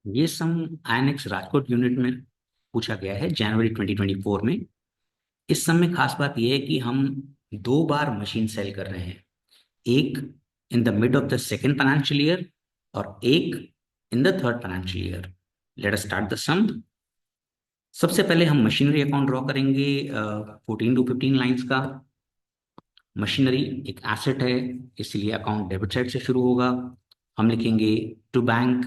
ये सम INX Rajkot unit में पूछा गया है जनवरी 2024 में। इस सम में खास बात यह है कि हम दो बार मशीन सेल कर रहे हैं। एक in the mid of the second financial year और एक in the third financial year. Let us start the sum. सबसे पहले हम मशीनरी अकाउंट ड्रॉ करेंगे 14 to 15 लाइंस का। मशीनरी एक एसेट है, इसलिए अकाउंट डेबिट साइड से शुरू होगा। हम लिखेंगे टू बैंक,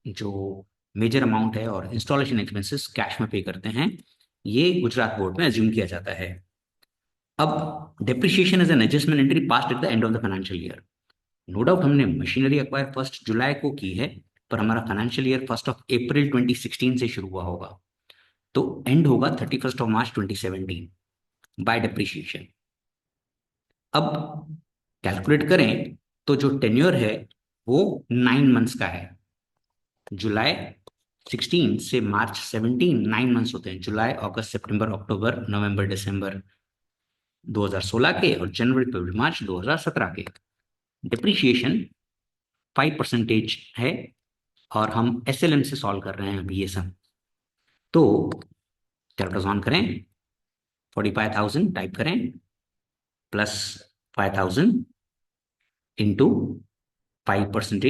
जो मेजर अमाउंट है, और इंस्टॉलेशन एक्सपेंसेस कैश में पे करते हैं। ये गुजरात बोर्ड में अज्यूम किया जाता है। अब depreciation is an adjustment entry passed at the end of the financial year. No doubt हमने मशीनरी अक्वायर 1 जुलाई को की है, पर हमारा फाइनेंशियल ईयर 1 अप्रैल 2016 से शुरू हुआ होगा, तो एंड होगा 31 मार्च 2017 बाय डेप्रिसिएशन। अब कैलकुलेट करें तो जो टेन्योर है वो 9 मंथ्स का है। जुलाई 16 से मार्च 17 9 मंथ्स होते हैं। जुलाई, अगस्त, सितंबर, अक्टूबर, नवंबर, दिसंबर 2016 के, और जनवरी, फरवरी, मार्च 2017 के। डिप्रिशिएशन 5% है, और हम एसएलएम से सॉल्व कर रहे हैं अभी ये सब। तो कैलकुलेटर ऑन करें, 45,000 टाइप करें, plus 5,000 into 5%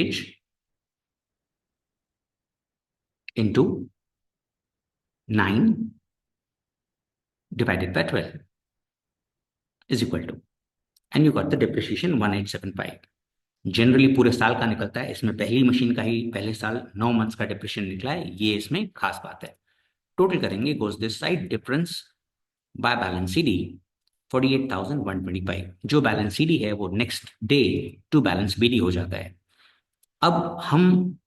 into 9 divided by 12 is equal to, and you got the depreciation 1875। Generally पूरे साल का निकलता है, इसमें पहली मशीन का ही पहले साल 9 मंथ्स का डिप्रेशिएशन निकला है, ये इसमें खास बात है। टोटल करेंगे goes this side, difference by balance CD 48,125। जो बैलेंस सीडी है वो next day to balance BD हो जाता है। अब हम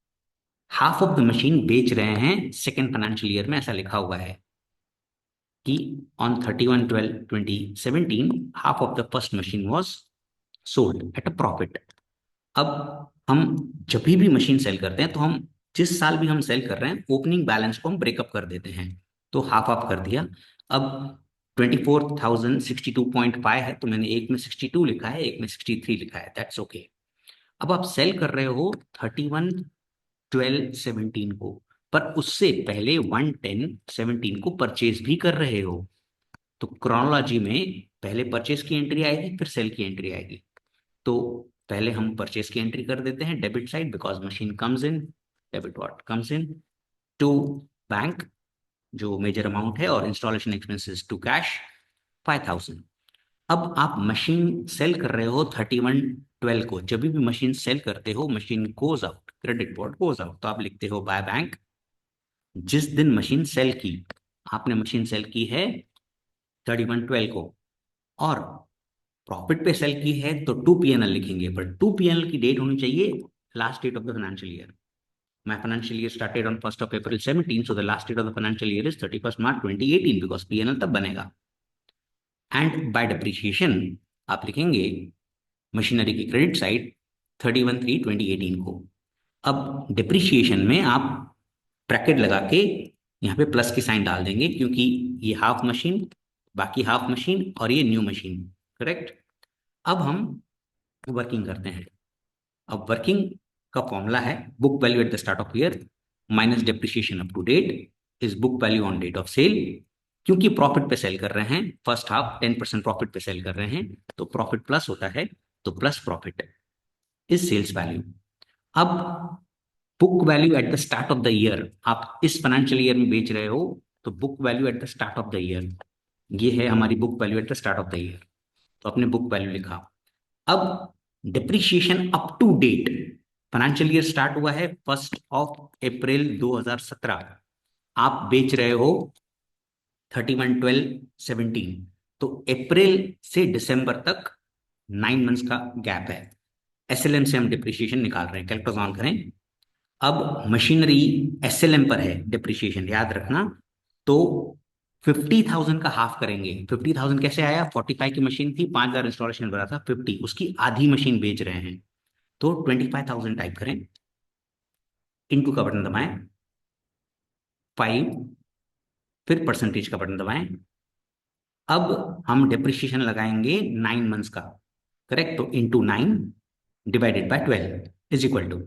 हाफ ऑफ द मशीन बेच रहे हैं सेकेंड फाइनेंशियल ईयर में, ऐसा लिखा हुआ है कि on 31/12/2017 half of the first machine was sold at a profit. अब हम जब भी मशीन सेल करते हैं तो हम जिस साल भी हम सेल कर रहे हैं ओपनिंग बैलेंस को हम ब्रेकअप कर देते हैं, तो हाफ ऑफ कर दिया। अब 24,062.5 है, तो मैंने एक में 62 लिखा है, एक में 63 लिखा है, दैट्स ओके। अब आप सेल कर रहे हो 31/12/17 को, पर उससे पहले 1/10/17 को परचेज भी कर रहे हो, तो क्रोनोलॉजी में पहले परचेज की एंट्री आएगी फिर सेल की एंट्री आएगी। तो पहले हम परचेज की एंट्री कर देते हैं debit side, because machine comes in, debit what comes in to bank, जो मेजर अमाउंट है, और इंस्टॉलेशन एक्सपेंसेस टू कैश 5,000। अब आप मशीन सेल कर रहे हो 31/12 को। जब भी मशीन सेल करते हो machine goes out, credit board goes out, तो आप लिखते हो बाय बैंक। जिस दिन मशीन सेल की, आपने मशीन सेल की है 31/12 को, और प्रॉफिट पे सेल की है तो 2 PNL लिखेंगे, पर 2 PNL की डेट होनी चाहिए last date of the financial year. My financial year started on 1 April 2017, so the last date of the financial year is 31 March 2018, because PNL तब बनेगा। एंड बाय डिप्रिशिएशन आप लिखेंगे मशीनरी की क्रेडिट साइड 31/3/2018 को। अब depreciation में आप bracket लगा के यहाँ पे प्लस की साइन डाल देंगे, क्योंकि ये हाफ मशीन, बाकी हाफ मशीन, और ये न्यू मशीन, करेक्ट। अब हम वर्किंग करते हैं। अब वर्किंग का फॉर्मूला है book value at the start of year minus depreciation up to date is book value on date of sale. क्योंकि प्रॉफिट पे सेल कर रहे हैं, फर्स्ट हाफ 10% प्रॉफिट पे सेल कर रहे हैं, तो प्रॉफिट प्लस होता है, तो plus profit is sales value. अब book value at the start of the year, आप इस फाइनेंशियल ईयर में बेच रहे हो, तो book value at the start of the year, ये है हमारी book value at the start of the year, तो आपने बुक वैल्यू लिखा। अब depreciation up to date, financial year start हुआ है 1 अप्रैल 2017, आप बेच रहे हो 31/12/17, तो अप्रैल से दिसंबर तक 9 मंथ्स का गैप है। एसएलएम से हम डिप्रिशिएशन निकाल रहे हैं, कैलकुलेटर ऑन करें। अब मशीनरी एसएलएम पर है डिप्रिशिएशन, याद रखना। तो 50,000 का हाफ करेंगे। 50,000 कैसे आया, 45 की मशीन थी, 5,000 इंस्टॉलेशन भरा था, 50 उसकी आधी मशीन बेच रहे हैं, तो 25,000 टाइप करें, इनटू का बटन दबाएं, 5, फिर परसेंटेज का बटन दबाएं। अब हम डिप्रिशिएशन लगाएंगे 9 मंथ्स का, करेक्ट, तो into 9 divided by 12 is equal to,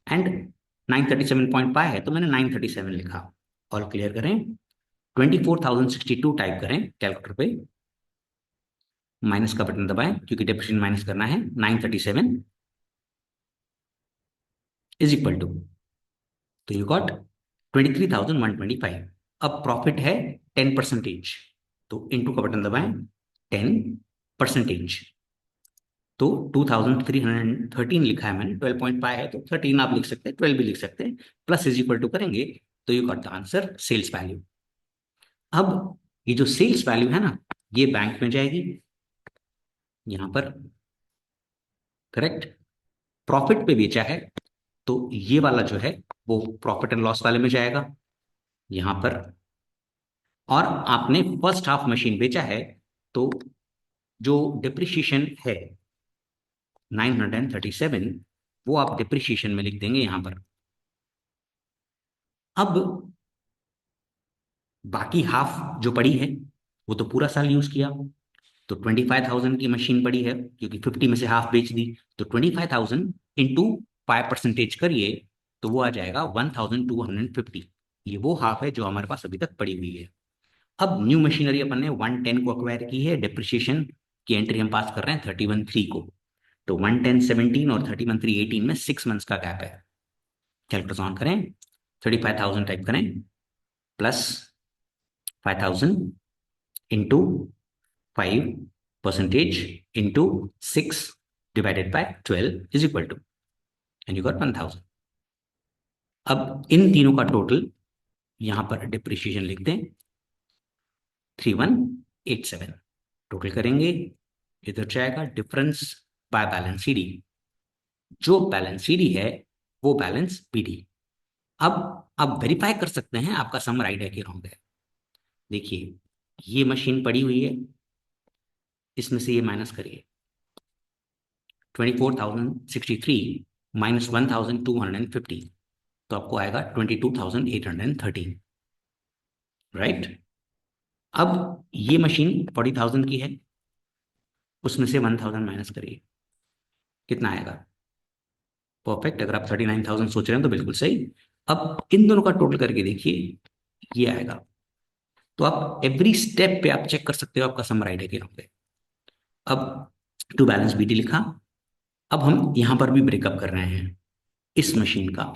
and 937 है तो मैंने 937 लिखा। ऑल क्लियर करें, 24,062 टाइप करें कैलकुलेटर पे, माइनस का बटन दबाएं क्योंकि डेप्रिसिएशन माइनस करना है। 937 इज इक्वल टू, तो यू गॉट 23,125। अब प्रॉफिट है 10%, तो इंटू का बटन दबाएं, 10%। तो 2,313 लिखा है मैंने, 12.5 है तो 13 आप लिख सकते हैं, 12 भी लिख सकते हैं। प्लस इज इक्वल टू करेंगे तो you got the answer sales value. अब ये जो सेल्स वैल्यू है ना, ये बैंक में जाएगी यहां पर, करेक्ट। प्रॉफिट पे बेचा है तो ये वाला जो है वो प्रॉफिट एंड लॉस वाले में जाएगा यहां पर। और आपने फर्स्ट हाफ मशीन बेचा है तो जो डिप्रिशिएशन है 937, वो आप डिप्रिशिएशन में लिख देंगे यहां पर। अब बाकी हाफ जो पड़ी है वो तो पूरा साल यूज किया, तो 25,000 की मशीन पड़ी है क्योंकि 50 में से हाफ बेच दी, तो 25,000 इंटू 5% करिए तो वो आ जाएगा 1,250। ये वो हाफ है जो हमारे पास अभी तक पड़ी हुई है। अब न्यू मशीनरी अपन ने 110 को अक्वायर की है, डिप्रिशिएशन की एंट्री हम पास कर रहे हैं 31/3 को, तो 110/17 और 31/3/18 में 6 मंथ्स का गैप है। कैलकुलेटर ऑन करें, 35,000 टाइप करें, plus 5,000 into 5% into 6 divided by 12 is equal to, and you got 1,000। अब इन तीनों का टोटल यहां पर डिप्रिशिएशन लिख दें, 3187। टोटल करेंगे, इधर जाएगा डिफरेंस बाय बैलेंस सीडी, जो बैलेंस सीडी है वो बैलेंस बीडी। अब आप वेरीफाई कर सकते हैं आपका सम राइट है कि रॉन्ग है। देखिए ये मशीन पड़ी हुई है, इसमें से ये माइनस करिए, 24,063 माइनस 1,250, तो आपको आएगा 22,813, राइट। अब ये मशीन 40,000 की है, उसमें से 1,000 माइनस करिए, कितना आएगा? परफेक्ट। अगर आप 39,000 सोच रहे हैं तो बिल्कुल सही। अब इन दोनों का टोटल करके देखिए, ये आएगा। तो आप एवरी स्टेप पे आप चेक कर सकते हो आपका सम राइट है कि रॉन्ग है। अब टू बैलेंस बीटी लिखा। अब हम यहां पर भी ब्रेकअप कर रहे हैं इस मशीन का,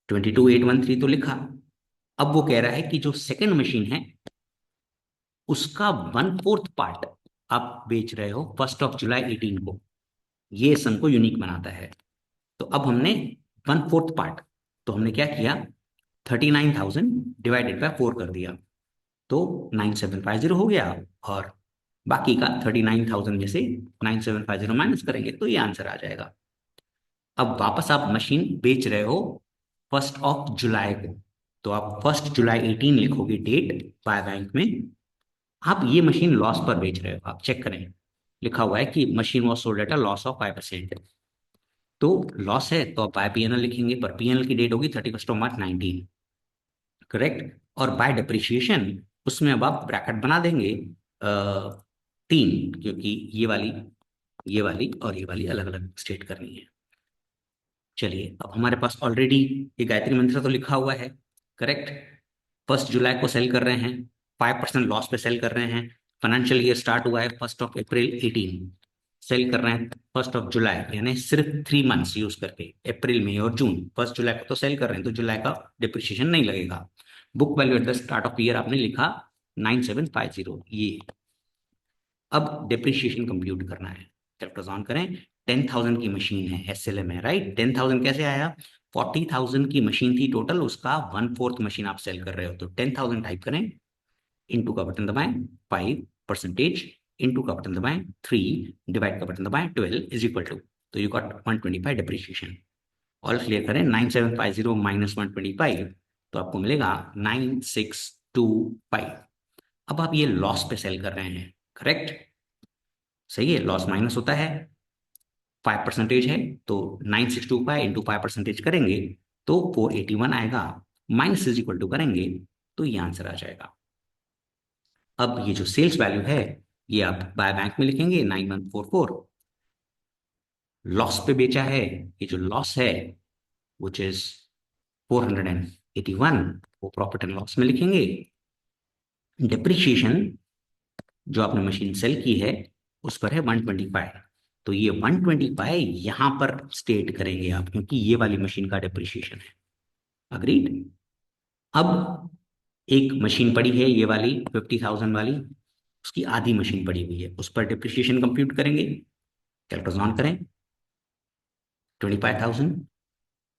22,813 तो लिखा। अब वो कह रहा है कि जो सेकंड मशीन है उसका 1/4 पार्ट आप बेच रहे हो 1 जुलाई 2018 को, ये सम को यूनिक बनाता है। तो अब हमने 1/4 पार्ट, तो हमने क्या किया, 39,000 डिवाइडेड बाय 4 कर दिया, तो 9750 हो गया। और बाकी का 39,000 में से 9750 माइनस करेंगे तो ये आंसर आ जाएगा। अब वापस आप मशीन बेच रहे हो 1 जुलाई को, तो आप 1 जुलाई 2018 लिखोगे डेट बाय बैंक में। आप ये मशीन लॉस पर बेच रहे हो, आप चेक करें, लिखा हुआ है कि machine was sold at a loss of 5%। तो लॉस है तो आप बाय पीएनएल लिखेंगे, पर पीएनएल की डेट होगी 31 मार्च 2019, करेक्ट। और बाय डिप्रिशिएशन उसमें अब आप ब्रैकेट बना देंगे 3, क्योंकि ये वाली और ये वाली अलग अलग स्टेट करनी है। चलिए, अब हमारे पास ऑलरेडी ये गायत्री मंत्र तो लिखा हुआ है, करेक्ट। 1 जुलाई को सेल कर रहे हैं, 5% लॉस पे सेल कर रहे हैं। फाइनेंशियल ईयर स्टार्ट हुआ है 1 अप्रैल 2018, सेल कर रहे हैं 1 जुलाई, यानी सिर्फ 3 मंथ्स यूज करके, अप्रैल मई और जून। 1 जुलाई को तो सेल कर रहे हैं तो जुलाई का डिप्रिशिएशन नहीं लगेगा। Book value at the start of year आपने लिखा 9750, ये। अब डिप्रिशिएशन कंप्यूट करना है, कैलकुलेटर ऑन करें। 10,000 की मशीन है, एसएलएम है, राइट। 10,000 कैसे आया? 40,000 की मशीन थी टोटल, उसका 1/4 मशीन आप सेल कर रहे हो, तो 10,000 टाइप करें, इंटू का बटन दबाएं, 5% इंटू का बटन दबाएं, 3 डिवाइड का बटन दबाएं, 12 इज इक्वल टू, तो you got 125 depreciation. All clear करें, 9750 माइनस 125, तो आपको मिलेगा 9625। अब आप ये लॉस पे सेल कर रहे हैं, करेक्ट, सही है। लॉस माइनस होता है, 5% है, तो 9625 इंटू 5% करेंगे तो 481 आएगा, माइनस इज इक्वल टू करेंगे तो ये आंसर आ जाएगा। अब ये जो सेल्स वैल्यू है ये आप बाय बैंक में लिखेंगे 9144। लॉस पे बेचा है, ये जो लॉस है विच इज 481, वो प्रॉफिट एंड लॉस में लिखेंगे। डिप्रिशिएशन जो आपने मशीन सेल की है उस पर है 125, तो ये 125 यहां पर स्टेट करेंगे आप, क्योंकि ये वाली मशीन का डिप्रिशिएशन है। अग्रीड। अब एक मशीन पड़ी है ये वाली 50,000 वाली, उसकी आधी मशीन पड़ी हुई है, उस पर डिप्रिशिएशन कंप्यूट करेंगे। कैलकुलेटर ऑन करें। 25,000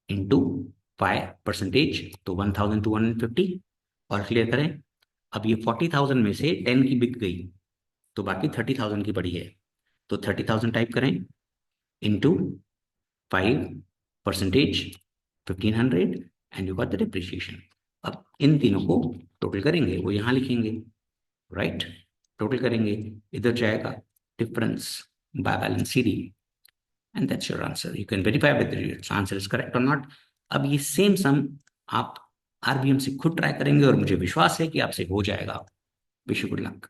इंटू 5%, तो 1,250, और क्लियर करें। अब ये 40,000 में से 10 की बिक गई, तो बाकी 30,000 की पड़ी है, तो 30,000 टाइप करें into 5%, 1,500, and you got the depreciation. अब इन तीनों को टोटल करेंगे, वो यहां लिखेंगे, राइट। टोटल करेंगे, इधर जाएगा difference by balance CD, and that's your answer. You can verify whether your answer is correct और नॉट। अब ये सेम सम आप आरबीएम से खुद ट्राई करेंगे और मुझे विश्वास है कि आपसे हो जाएगा। Wish you good luck.